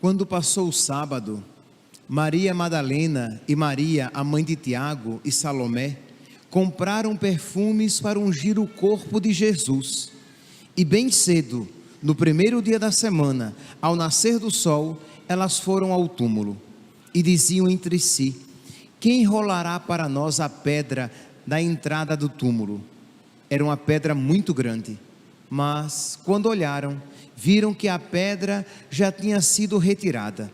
Quando passou o sábado, Maria Madalena e Maria, a mãe de Tiago e Salomé, compraram perfumes para ungir o corpo de Jesus. E bem cedo, no primeiro dia da semana, ao nascer do sol, elas foram ao túmulo e diziam entre si: quem rolará para nós a pedra da entrada do túmulo? Era uma pedra muito grande, mas quando olharam, viram que a pedra já tinha sido retirada.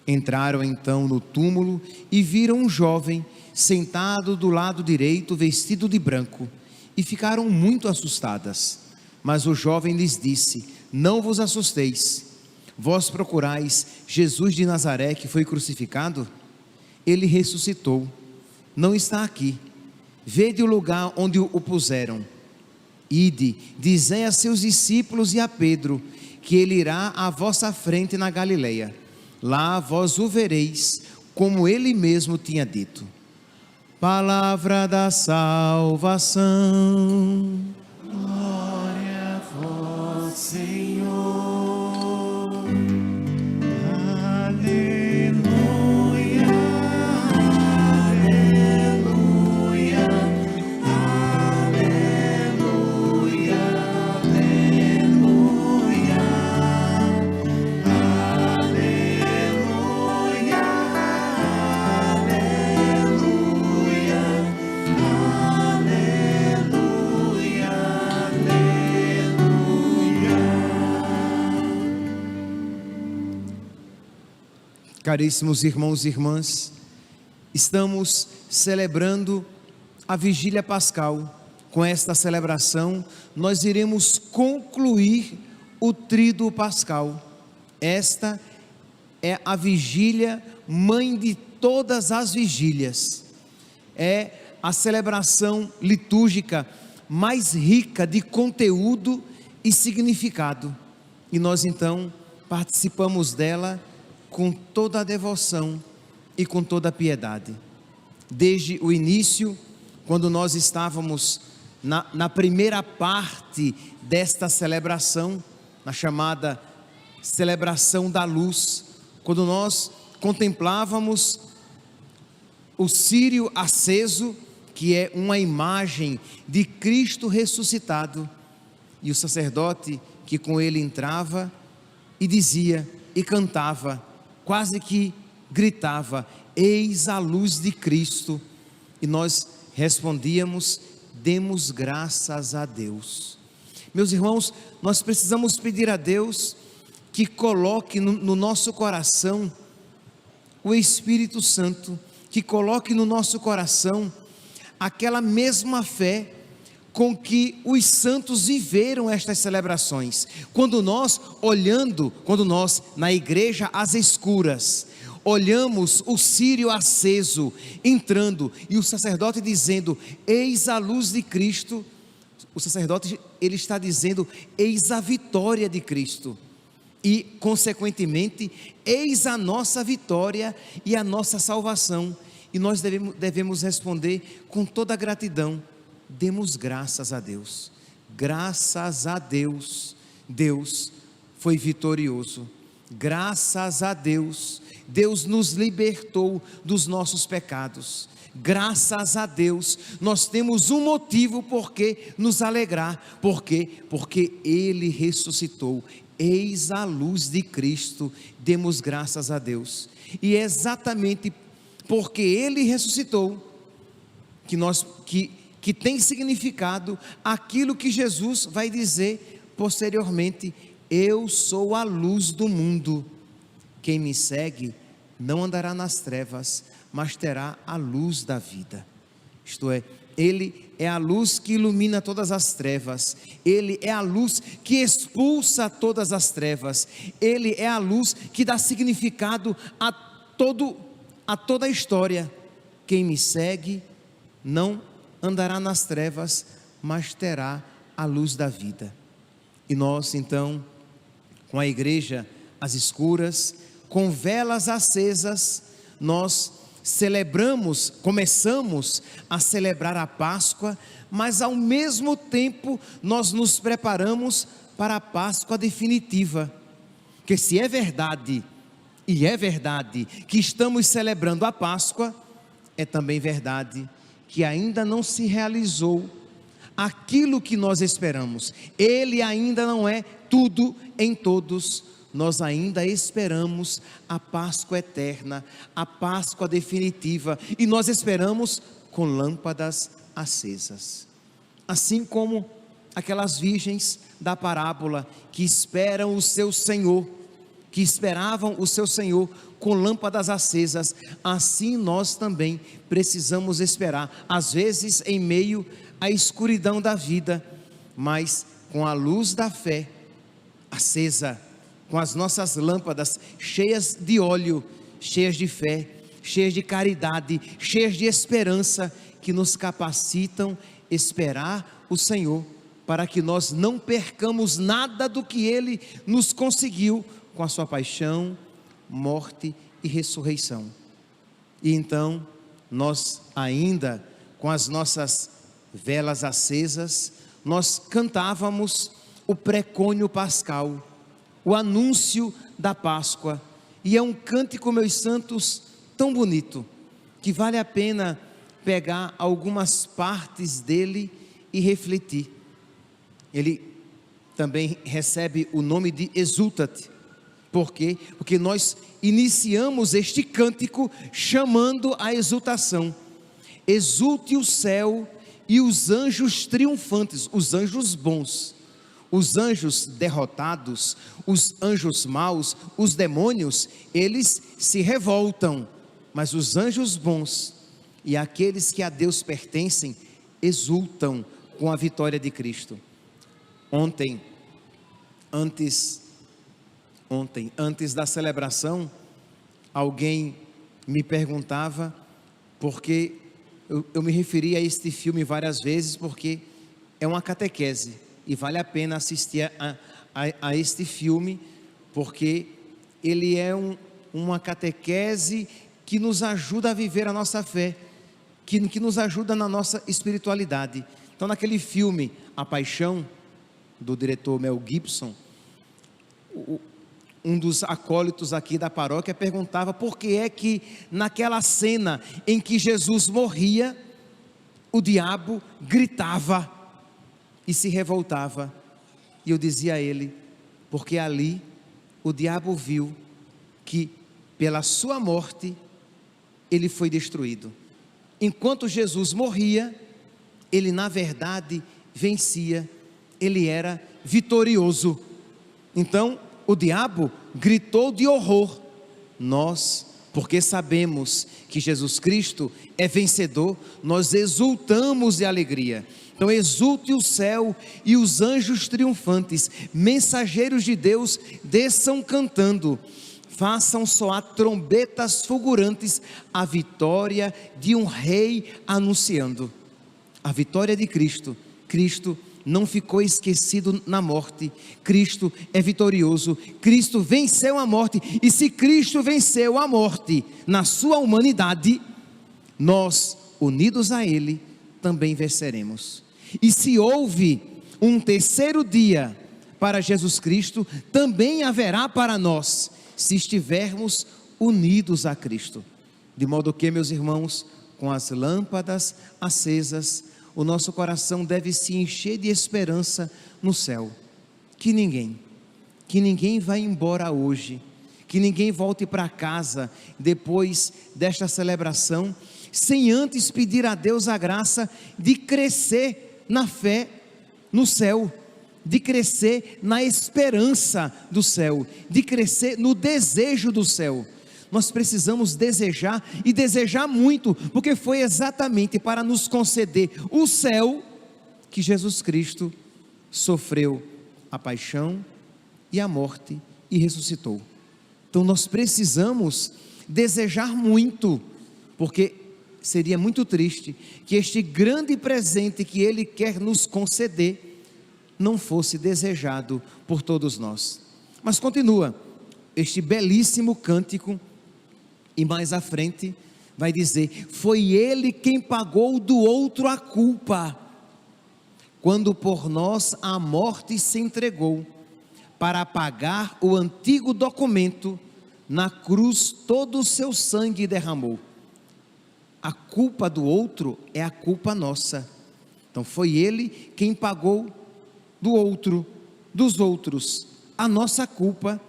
Entraram então no túmulo e viram um jovem sentado do lado direito, vestido de branco, e ficaram muito assustadas. Mas o jovem lhes disse: não vos assusteis, vós procurais Jesus de Nazaré, que foi crucificado? Ele ressuscitou, não está aqui. Vede o lugar onde o puseram. Ide, dizei a seus discípulos e a Pedro que ele irá à vossa frente na Galileia. Lá vós o vereis, como ele mesmo tinha dito. Palavra da salvação. Glória a vós, Senhor. Aleluia, aleluia, aleluia, Caríssimos irmãos e irmãs, estamos celebrando a vigília pascal. Com esta celebração, nós iremos concluir o tríduo pascal. Esta é a vigília mãe de todas as vigílias. É a celebração litúrgica mais rica de conteúdo e significado. E nós então participamos dela com toda a devoção e com toda a piedade. Desde o início, quando nós estávamos na primeira parte desta celebração, na chamada celebração da luz, quando nós contemplávamos o círio aceso, que é uma imagem de Cristo ressuscitado, e o sacerdote que com ele entrava e dizia e cantava, quase que gritava: eis a luz de Cristo. E nós respondíamos: demos graças a Deus. Meus irmãos, nós precisamos pedir a Deus que coloque no nosso coração o Espírito Santo, que coloque no nosso coração aquela mesma fé com que os santos viveram estas celebrações. Quando nós na igreja às escuras, olhamos o círio aceso entrando e o sacerdote dizendo: eis a luz de Cristo, o sacerdote ele está dizendo: eis a vitória de Cristo. E consequentemente, eis a nossa vitória e a nossa salvação. E nós devemos responder com toda a gratidão: demos graças a Deus. Graças a Deus, Deus foi vitorioso. Graças a Deus, Deus nos libertou dos nossos pecados. Graças a Deus, nós temos um motivo por que nos alegrar. Por quê? Porque Ele ressuscitou. Eis a luz de Cristo, demos graças a Deus. E é exatamente porque Ele ressuscitou que tem significado aquilo que Jesus vai dizer posteriormente: eu sou a luz do mundo, quem me segue não andará nas trevas, mas terá a luz da vida. Isto é, Ele é a luz que ilumina todas as trevas, Ele é a luz que expulsa todas as trevas, Ele é a luz que dá significado a toda a história. Quem me segue não andará nas trevas, mas terá a luz da vida. E nós então, com a igreja às escuras, com velas acesas, nós começamos a celebrar a Páscoa, mas ao mesmo tempo nós nos preparamos para a Páscoa definitiva. Que se é verdade e é verdade que estamos celebrando a Páscoa, é também verdade que ainda não se realizou aquilo que nós esperamos. Ele ainda não é tudo em todos. Nós ainda esperamos a Páscoa eterna, a Páscoa definitiva, e nós esperamos com lâmpadas acesas. Assim como aquelas virgens da parábola que esperam o seu Senhor, que esperavam o seu Senhor com lâmpadas acesas, assim nós também precisamos esperar, às vezes em meio à escuridão da vida, mas com a luz da fé acesa, com as nossas lâmpadas cheias de óleo, cheias de fé, cheias de caridade, cheias de esperança, que nos capacitam a esperar o Senhor, para que nós não percamos nada do que Ele nos conseguiu com a sua paixão, morte e ressurreição. E então, nós ainda, com as nossas velas acesas, nós cantávamos o precônio pascal, o anúncio da Páscoa, e é um cântico, meus santos, tão bonito, que vale a pena pegar algumas partes dele e refletir. Ele também recebe o nome de Exultate. Por quê? Porque nós iniciamos este cântico chamando a exultação. Exulte o céu e os anjos triunfantes, os anjos bons. Os anjos derrotados, os anjos maus, os demônios, eles se revoltam, mas os anjos bons e aqueles que a Deus pertencem, exultam com a vitória de Cristo. Ontem, antes da celebração, alguém me perguntava, porque eu me referi a este filme várias vezes, porque é uma catequese, e vale a pena assistir a este filme, porque ele é uma catequese que nos ajuda a viver a nossa fé, que nos ajuda na nossa espiritualidade. Então, naquele filme, A Paixão, do diretor Mel Gibson, um dos acólitos aqui da paróquia perguntava por que é que naquela cena em que Jesus morria, o diabo gritava e se revoltava. E eu dizia a ele, porque ali o diabo viu que pela sua morte ele foi destruído. Enquanto Jesus morria, ele na verdade vencia, ele era vitorioso. Então o diabo gritou de horror. Nós, porque sabemos que Jesus Cristo é vencedor, nós exultamos de alegria. Então exulte o céu e os anjos triunfantes, mensageiros de Deus, desçam cantando, façam soar trombetas fulgurantes, a vitória de um rei anunciando. A vitória de Cristo. Cristo não ficou esquecido na morte. Cristo é vitorioso. Cristo venceu a morte. E se Cristo venceu a morte na sua humanidade, nós, unidos a Ele, também venceremos. E se houve um terceiro dia para Jesus Cristo, também haverá para nós, se estivermos unidos a Cristo. De modo que, meus irmãos, com as lâmpadas acesas, o nosso coração deve se encher de esperança no céu. Que ninguém vá embora hoje, que ninguém volte para casa depois desta celebração, sem antes pedir a Deus a graça de crescer na fé no céu, de crescer na esperança do céu, de crescer no desejo do céu. Nós precisamos desejar, e desejar muito, porque foi exatamente para nos conceder o céu que Jesus Cristo sofreu a paixão e a morte e ressuscitou. Então nós precisamos desejar muito, porque seria muito triste que este grande presente que Ele quer nos conceder não fosse desejado por todos nós. Mas continua este belíssimo cântico, e mais à frente vai dizer: foi Ele quem pagou do outro a culpa, quando por nós a morte se entregou, para apagar o antigo documento na cruz todo o seu sangue derramou. A culpa do outro é a culpa nossa. Então foi ele quem pagou do outro, dos outros, a nossa culpa,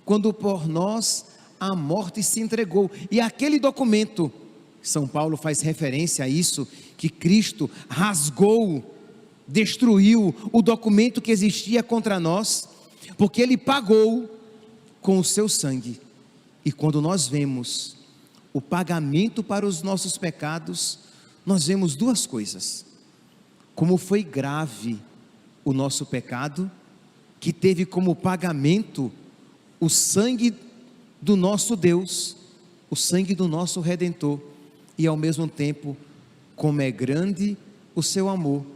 quando por nós a morte se entregou. E aquele documento, São Paulo faz referência a isso, que Cristo rasgou, destruiu o documento que existia contra nós, porque ele pagou com o seu sangue. E quando nós vemos o pagamento para os nossos pecados, nós vemos duas coisas: como foi grave o nosso pecado, que teve como pagamento o sangue do nosso Deus, o sangue do nosso Redentor, e ao mesmo tempo, como é grande o seu amor,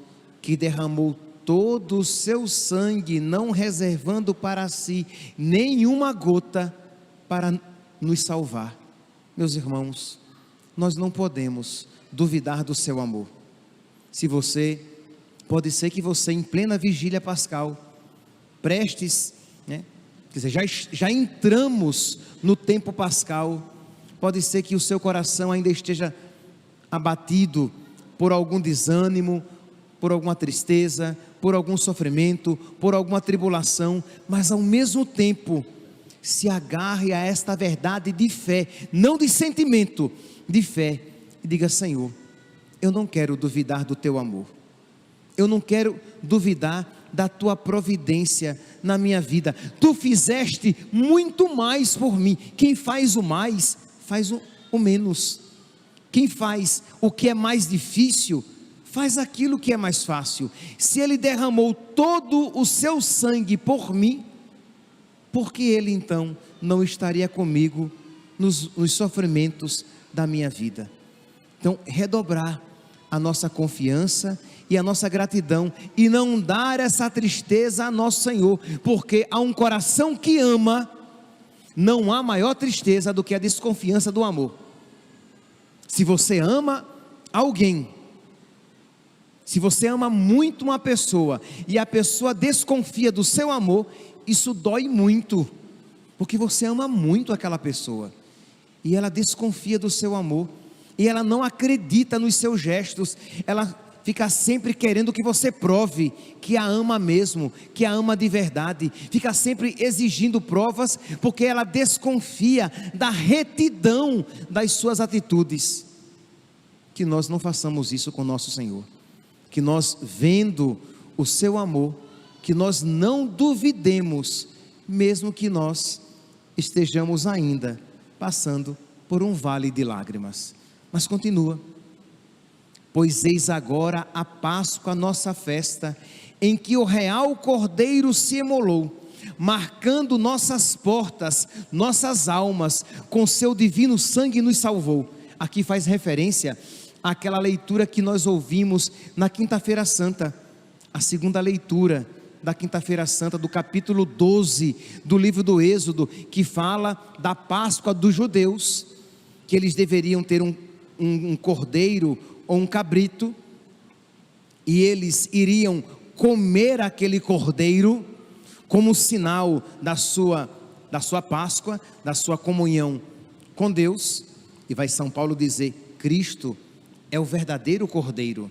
que derramou todo o seu sangue, não reservando para si nenhuma gota, para nos salvar. Meus irmãos, nós não podemos duvidar do seu amor. Pode ser que você, em plena vigília pascal, prestes, quer dizer, já entramos no tempo pascal, pode ser que o seu coração ainda esteja abatido por algum desânimo, por alguma tristeza, por algum sofrimento, por alguma tribulação, mas ao mesmo tempo, se agarre a esta verdade de fé, não de sentimento, de fé, e diga: Senhor, eu não quero duvidar do teu amor, eu não quero duvidar da tua providência na minha vida. Tu fizeste muito mais por mim. Quem faz o mais, faz o menos. Quem faz o que é mais difícil, faz aquilo que é mais fácil. Se ele derramou todo o seu sangue por mim, por que ele então não estaria comigo nos sofrimentos da minha vida? Então, redobrar a nossa confiança e a nossa gratidão, e não dar essa tristeza a nosso Senhor, porque a um coração que ama, não há maior tristeza do que a desconfiança do amor. Se você ama alguém, se você ama muito uma pessoa, e a pessoa desconfia do seu amor, isso dói muito, porque você ama muito aquela pessoa, e ela desconfia do seu amor, e ela não acredita nos seus gestos, ela fica sempre querendo que você prove que a ama mesmo, que a ama de verdade, fica sempre exigindo provas, porque ela desconfia da retidão das suas atitudes. Que nós não façamos isso com nosso Senhor, que nós, vendo o seu amor, que nós não duvidemos, mesmo que nós estejamos ainda passando por um vale de lágrimas. Mas continua: pois eis agora a Páscoa, nossa festa, em que o real Cordeiro se imolou, marcando nossas portas, nossas almas, com seu divino sangue nos salvou. Aqui faz referência àquela leitura que nós ouvimos na Quinta-feira Santa, a segunda leitura da Quinta-feira Santa, do capítulo 12 do livro do Êxodo, que fala da Páscoa dos judeus, que eles deveriam ter um cordeiro ou um cabrito, e eles iriam comer aquele cordeiro como sinal da sua Páscoa, da sua comunhão com Deus. E vai São Paulo dizer: Cristo é o verdadeiro cordeiro,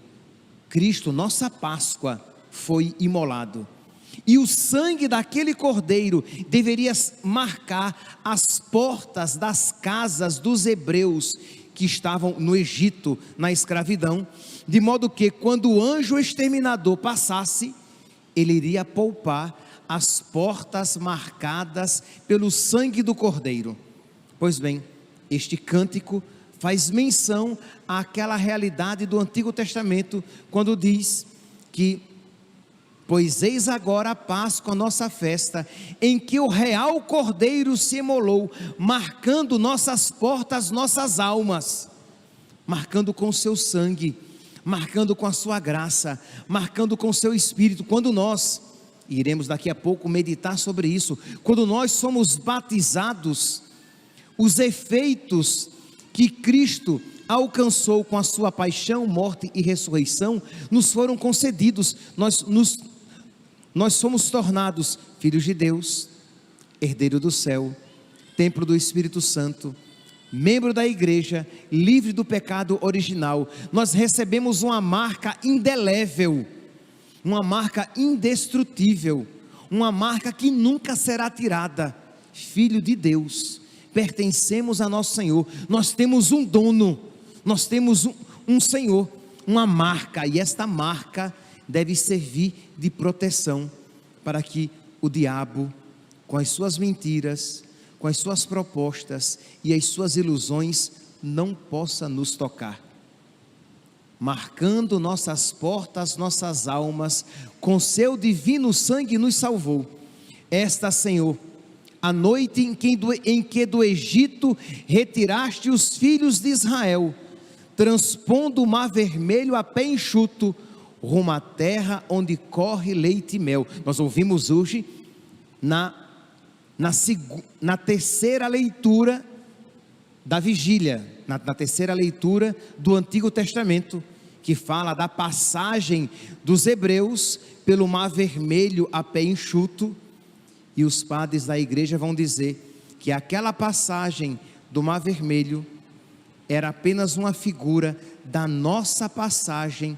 Cristo, nossa Páscoa, foi imolado, e o sangue daquele cordeiro deveria marcar as portas das casas dos hebreus que estavam no Egito, na escravidão, de modo que quando o anjo exterminador passasse, ele iria poupar as portas marcadas pelo sangue do cordeiro. Pois bem, este cântico faz menção àquela realidade do Antigo Testamento, quando diz que: pois eis agora a Páscoa, nossa festa, em que o real Cordeiro se imolou, marcando nossas portas, nossas almas, marcando com o seu sangue, marcando com a sua graça, marcando com o seu Espírito. Quando nós, iremos daqui a pouco meditar sobre isso, quando nós somos batizados, os efeitos que Cristo alcançou com a sua paixão, morte e ressurreição, nos foram concedidos. Nós somos tornados filhos de Deus, herdeiro do céu, templo do Espírito Santo, membro da igreja, livre do pecado original. Nós recebemos uma marca indelével, uma marca indestrutível, uma marca que nunca será tirada. Filho de Deus, pertencemos a nosso Senhor. Nós temos um dono, nós temos um Senhor, uma marca, e esta marca deve servir de proteção para que o diabo, com as suas mentiras, com as suas propostas e as suas ilusões, não possa nos tocar, marcando nossas portas, nossas almas, com seu divino sangue nos salvou. Esta, Senhor, a noite em que do Egito retiraste os filhos de Israel, transpondo o mar vermelho a pé enxuto, rumo à terra onde corre leite e mel. Nós ouvimos hoje na terceira leitura da vigília, na terceira leitura do Antigo Testamento, que fala da passagem dos hebreus pelo mar vermelho a pé enxuto, e os padres da igreja vão dizer que aquela passagem do mar vermelho era apenas uma figura da nossa passagem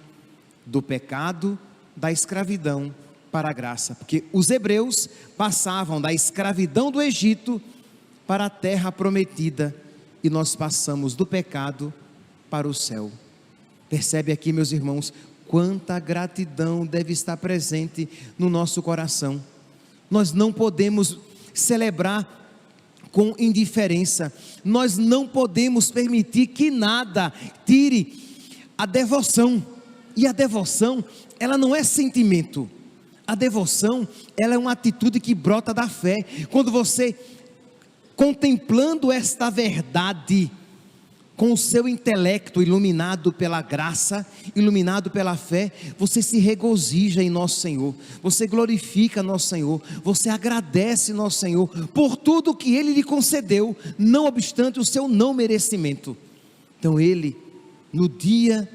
do pecado, da escravidão para a graça, porque os hebreus passavam da escravidão do Egito para a terra prometida, e nós passamos do pecado para o céu. Percebe aqui, meus irmãos, quanta gratidão deve estar presente no nosso coração. Nós não podemos celebrar com indiferença, nós não podemos permitir que nada tire a devoção, e a devoção, ela não é sentimento, a devoção, ela é uma atitude que brota da fé. Quando você, contemplando esta verdade, com o seu intelecto iluminado pela graça, iluminado pela fé, você se regozija em nosso Senhor, você glorifica nosso Senhor, você agradece nosso Senhor, por tudo que Ele lhe concedeu, não obstante o seu não merecimento. Então Ele, no dia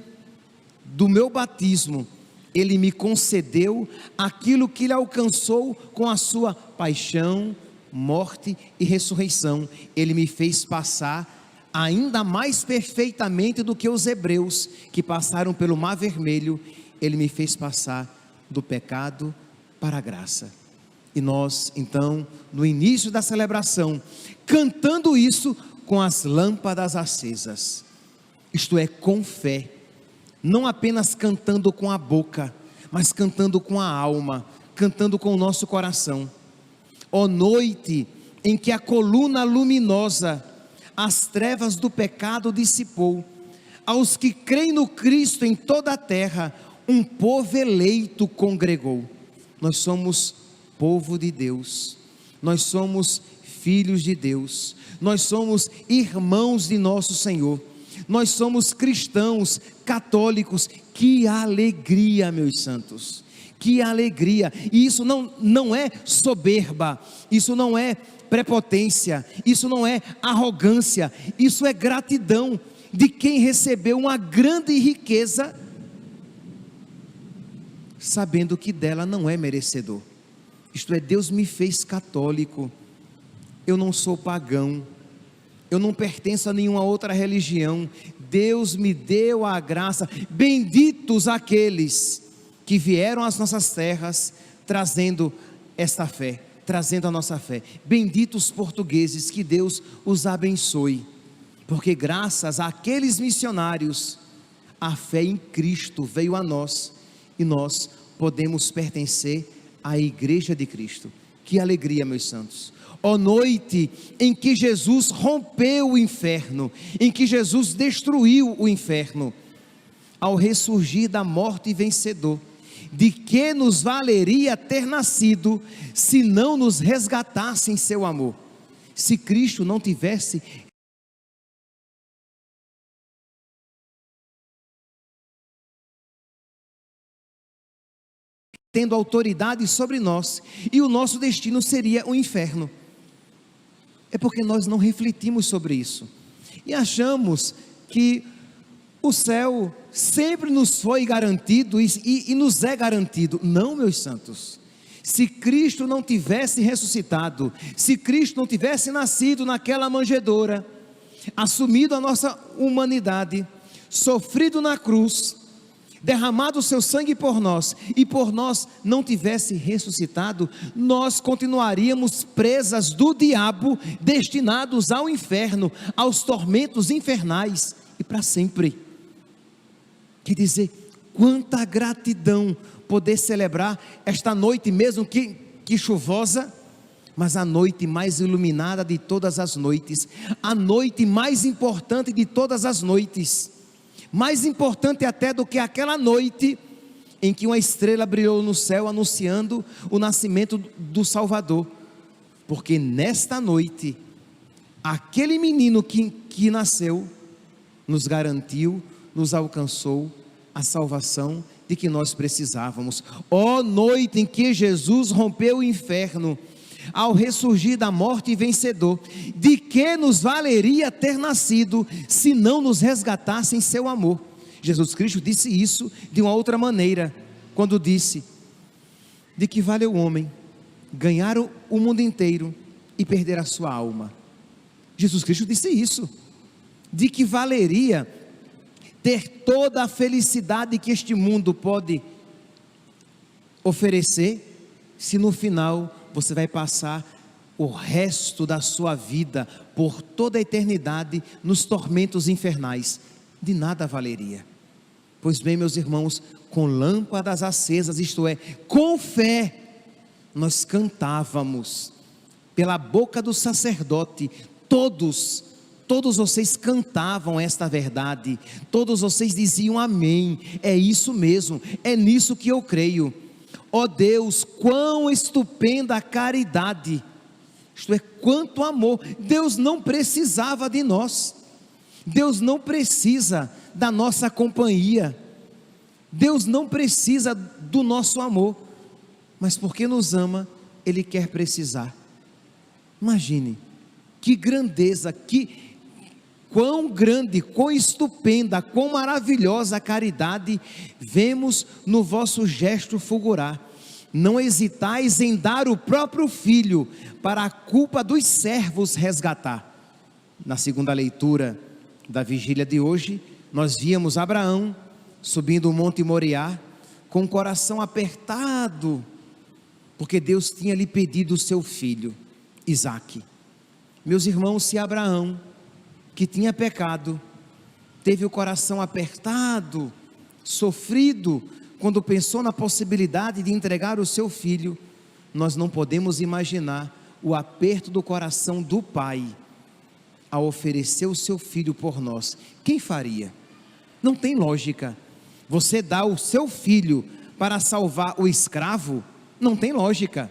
do meu batismo, Ele me concedeu aquilo que Ele alcançou com a sua paixão, morte e ressurreição. Ele me fez passar ainda mais perfeitamente do que os hebreus que passaram pelo mar vermelho. Ele me fez passar do pecado para a graça. E nós, então, no início da celebração, cantando isso com as lâmpadas acesas, isto é, com fé, não apenas cantando com a boca, mas cantando com a alma, cantando com o nosso coração. Ó noite em que a coluna luminosa as trevas do pecado dissipou, aos que creem no Cristo em toda a terra, um povo eleito congregou. Nós somos povo de Deus, nós somos filhos de Deus, nós somos irmãos de nosso Senhor, nós somos cristãos, católicos. Que alegria, meus santos, que alegria. E isso não é soberba, isso não é prepotência, isso não é arrogância, isso é gratidão de quem recebeu uma grande riqueza, sabendo que dela não é merecedor. Isto é, Deus me fez católico, eu não sou pagão, eu não pertenço a nenhuma outra religião, Deus me deu a graça. Benditos aqueles que vieram às nossas terras trazendo esta fé, trazendo a nossa fé. Benditos os portugueses, que Deus os abençoe, porque graças àqueles missionários, a fé em Cristo veio a nós, e nós podemos pertencer à igreja de Cristo. Que alegria, meus santos. Ó noite em que Jesus rompeu o inferno, em que Jesus destruiu o inferno, ao ressurgir da morte vencedor, de que nos valeria ter nascido, se não nos resgatasse em seu amor? Se Cristo não tivesse tendo autoridade sobre nós, e o nosso destino seria o inferno. É porque nós não refletimos sobre isso, e achamos que o céu sempre nos foi garantido, e nos é garantido. Não, meus santos, Se Cristo não tivesse ressuscitado, se Cristo não tivesse nascido naquela manjedoura, assumido a nossa humanidade, sofrido na cruz, derramado o seu sangue por nós, e por nós não tivesse ressuscitado, nós continuaríamos presas do diabo, destinados ao inferno, aos tormentos infernais, e para sempre. Quer dizer, quanta gratidão poder celebrar esta noite, mesmo que chuvosa, mas a noite mais iluminada de todas as noites, a noite mais importante de todas as noites, mais importante até do que aquela noite em que uma estrela brilhou no céu anunciando o nascimento do Salvador, porque nesta noite, aquele menino que nasceu, nos garantiu, nos alcançou a salvação de que nós precisávamos. Ó noite em que Jesus rompeu o inferno, ao ressurgir da morte vencedor, de que nos valeria ter nascido, se não nos resgatasse em seu amor? Jesus Cristo disse isso de uma outra maneira, quando disse: de que vale o homem ganhar o mundo inteiro e perder a sua alma? Jesus Cristo disse isso. De que valeria ter toda a felicidade que este mundo pode oferecer, se no final você vai passar o resto da sua vida, por toda a eternidade, nos tormentos infernais? De nada valeria. Pois bem, meus irmãos, com lâmpadas acesas, isto é, com fé, nós cantávamos, pela boca do sacerdote, todos vocês cantavam esta verdade, todos vocês diziam amém, é isso mesmo, é nisso que eu creio. Ó Deus, quão estupenda a caridade, isto é, quanto amor. Deus não precisava de nós, Deus não precisa da nossa companhia, Deus não precisa do nosso amor, mas porque nos ama, Ele quer precisar. Imagine, que grandeza, quão grande, quão estupenda, quão maravilhosa a caridade vemos no vosso gesto fulgurar. Não hesitais em dar o próprio Filho, para a culpa dos servos resgatar. Na segunda leitura da vigília de hoje, nós víamos Abraão subindo o monte Moriá, com o coração apertado, porque Deus tinha lhe pedido o seu filho, Isaque. Meus irmãos, se Abraão, que tinha pecado, teve o coração apertado, sofrido, quando pensou na possibilidade de entregar o seu filho, nós não podemos imaginar o aperto do coração do pai, ao oferecer o seu filho por nós. Quem faria? Não tem lógica. Você dá o seu filho para salvar o escravo? Não tem lógica.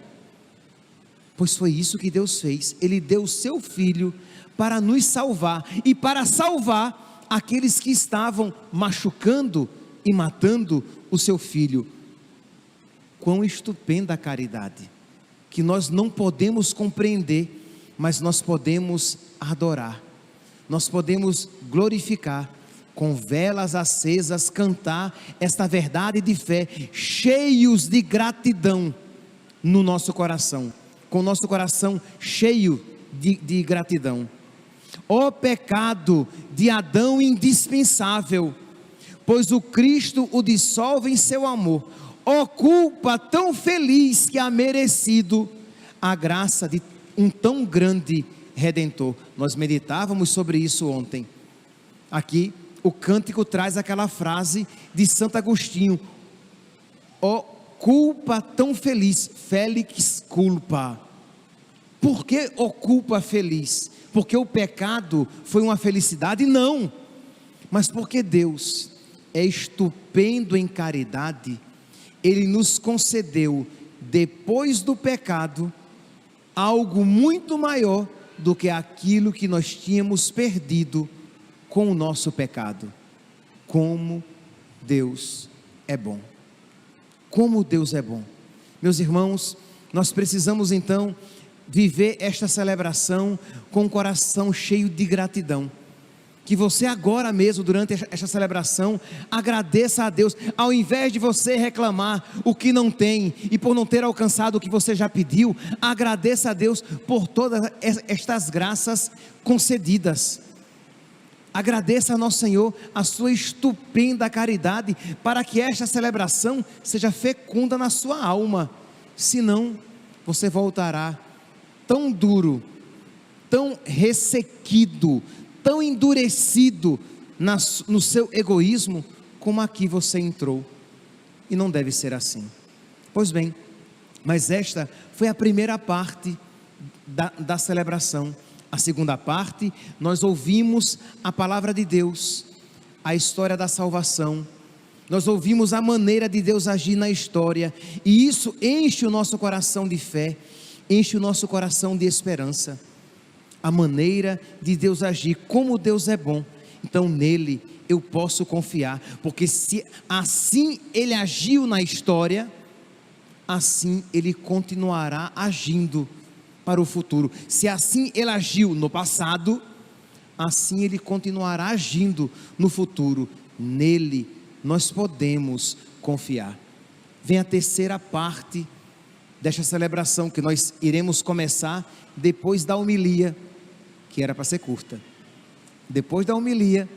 Pois foi isso que Deus fez. Ele deu o seu filho para nos salvar, e para salvar aqueles que estavam machucando e matando o seu filho. Quão estupenda a caridade, que nós não podemos compreender, mas nós podemos adorar, nós podemos glorificar, com velas acesas, cantar esta verdade de fé, cheios de gratidão no nosso coração, com o nosso coração cheio de gratidão. Ó pecado de Adão indispensável, pois o Cristo o dissolve em seu amor. Ó culpa tão feliz que há merecido a graça de um tão grande Redentor. Nós meditávamos sobre isso ontem. Aqui o cântico traz aquela frase de Santo Agostinho: ó culpa tão feliz, felix culpa. Por que ó culpa feliz? Porque o pecado foi uma felicidade? Não, mas porque Deus é estupendo em caridade, Ele nos concedeu, depois do pecado, algo muito maior do que aquilo que nós tínhamos perdido com o nosso pecado. Como Deus é bom, como Deus é bom. Meus irmãos, nós precisamos então viver esta celebração com o coração cheio de gratidão, que você agora mesmo, durante esta celebração, agradeça a Deus, ao invés de você reclamar o que não tem, e por não ter alcançado o que você já pediu, agradeça a Deus por todas estas graças concedidas. Agradeça a nosso Senhor a sua estupenda caridade, para que esta celebração seja fecunda na sua alma, senão você voltará tão duro, tão ressequido, tão endurecido no seu egoísmo, como aqui você entrou, e não deve ser assim. Pois bem, mas esta foi a primeira parte da celebração. A segunda parte, nós ouvimos a palavra de Deus, a história da salvação, nós ouvimos a maneira de Deus agir na história, e isso enche o nosso coração de fé, enche o nosso coração de esperança. A maneira de Deus agir, como Deus é bom, então nele eu posso confiar, porque se assim ele agiu na história, assim ele continuará agindo para o futuro. Se assim ele agiu no passado, assim ele continuará agindo no futuro. Nele nós podemos confiar. Vem a terceira parte desta celebração, que nós iremos começar depois da homilia, que era para ser curta. Depois da homilia,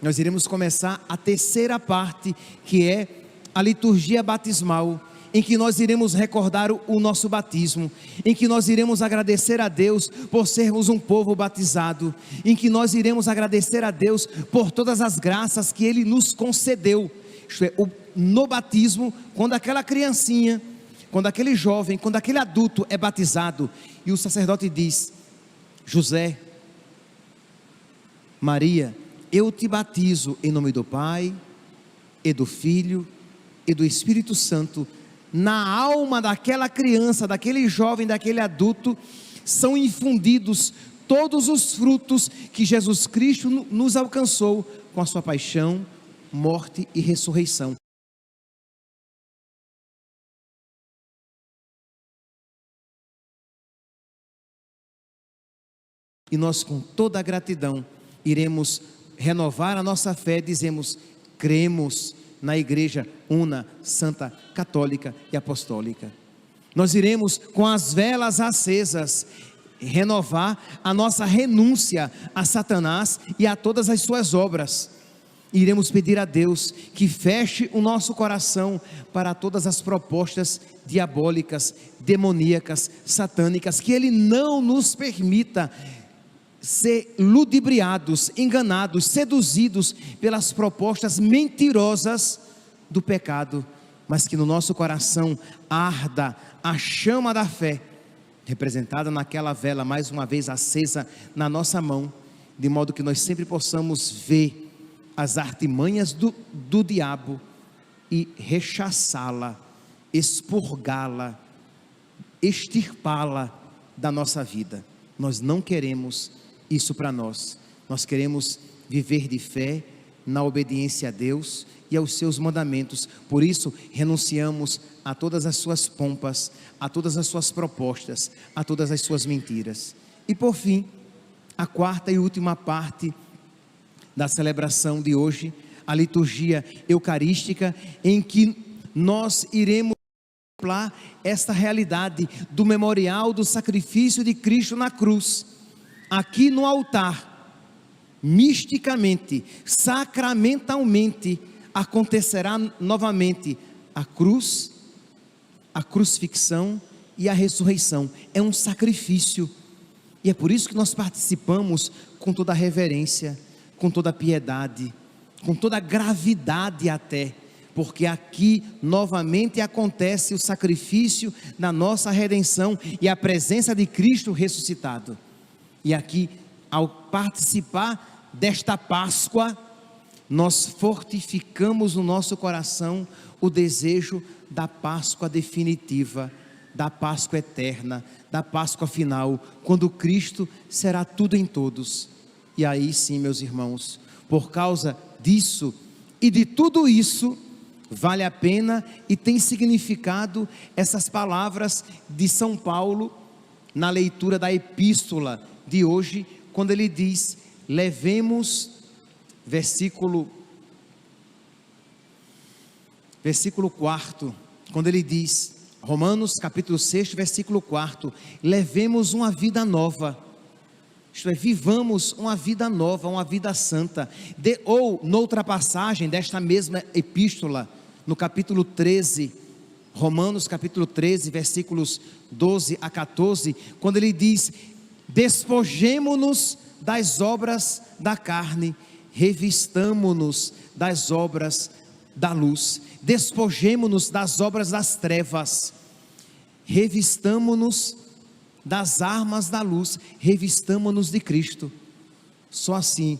nós iremos começar a terceira parte, que é a liturgia batismal, em que nós iremos recordar o nosso batismo, em que nós iremos agradecer a Deus por sermos um povo batizado, em que nós iremos agradecer a Deus por todas as graças que Ele nos concedeu. Isto é, no batismo, quando aquela criancinha, quando aquele jovem, quando aquele adulto é batizado, e o sacerdote diz: José, Maria, eu te batizo em nome do Pai, e do Filho, e do Espírito Santo. Na alma daquela criança, daquele jovem, daquele adulto, são infundidos todos os frutos que Jesus Cristo nos alcançou com a sua paixão, morte e ressurreição. E nós, com toda a gratidão, iremos renovar a nossa fé, dizemos: cremos na igreja una, santa, católica e apostólica. Nós iremos, com as velas acesas, renovar a nossa renúncia a Satanás e a todas as suas obras. Iremos pedir a Deus que feche o nosso coração para todas as propostas diabólicas, demoníacas, satânicas, que Ele não nos permita ser ludibriados, enganados, seduzidos pelas propostas mentirosas do pecado, mas que no nosso coração arda a chama da fé, representada naquela vela, mais uma vez acesa na nossa mão, de modo que nós sempre possamos ver as artimanhas do diabo e rechaçá-la, expurgá-la, extirpá-la da nossa vida. Nós não queremos isso para nós. Nós queremos viver de fé, na obediência a Deus e aos seus mandamentos. Por isso renunciamos a todas as suas pompas, a todas as suas propostas, a todas as suas mentiras. E por fim, a quarta e última parte da celebração de hoje, a liturgia eucarística, em que nós iremos contemplar esta realidade do memorial do sacrifício de Cristo na cruz. Aqui no altar, misticamente, sacramentalmente, acontecerá novamente a cruz, a crucifixão e a ressurreição. É um sacrifício, e é por isso que nós participamos com toda a reverência, com toda a piedade, com toda a gravidade até, porque aqui novamente acontece o sacrifício da nossa redenção e a presença de Cristo ressuscitado. E aqui, ao participar desta Páscoa, nós fortificamos no nosso coração o desejo da Páscoa definitiva, da Páscoa eterna, da Páscoa final, quando Cristo será tudo em todos. E aí sim, meus irmãos, por causa disso e de tudo isso, vale a pena e tem significado essas palavras de São Paulo na leitura da epístola de hoje, quando ele diz: levemos versículo 4, quando ele diz, Romanos capítulo 6, versículo 4, levemos uma vida nova, isto é, vivamos uma vida nova, uma vida santa. Ou, noutra passagem desta mesma epístola, no capítulo 13, Romanos capítulo 13, versículos 12 a 14, quando ele diz, despojemo-nos das obras da carne, revistamo-nos das obras da luz, despojemo-nos das obras das trevas, revistamo-nos das armas da luz, revistamo-nos de Cristo. Só assim,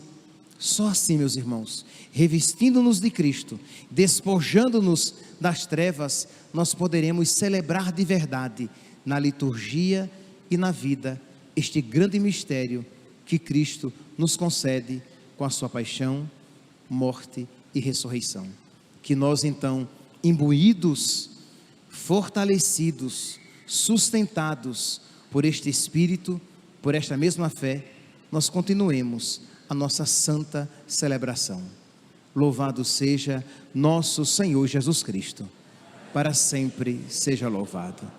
meus irmãos, revestindo-nos de Cristo, despojando-nos das trevas, nós poderemos celebrar de verdade, na liturgia e na vida, este grande mistério que Cristo nos concede com a sua paixão, morte e ressurreição. Que nós então, imbuídos, fortalecidos, sustentados por este Espírito, por esta mesma fé, nós continuemos a nossa santa celebração. Louvado seja nosso Senhor Jesus Cristo, para sempre seja louvado.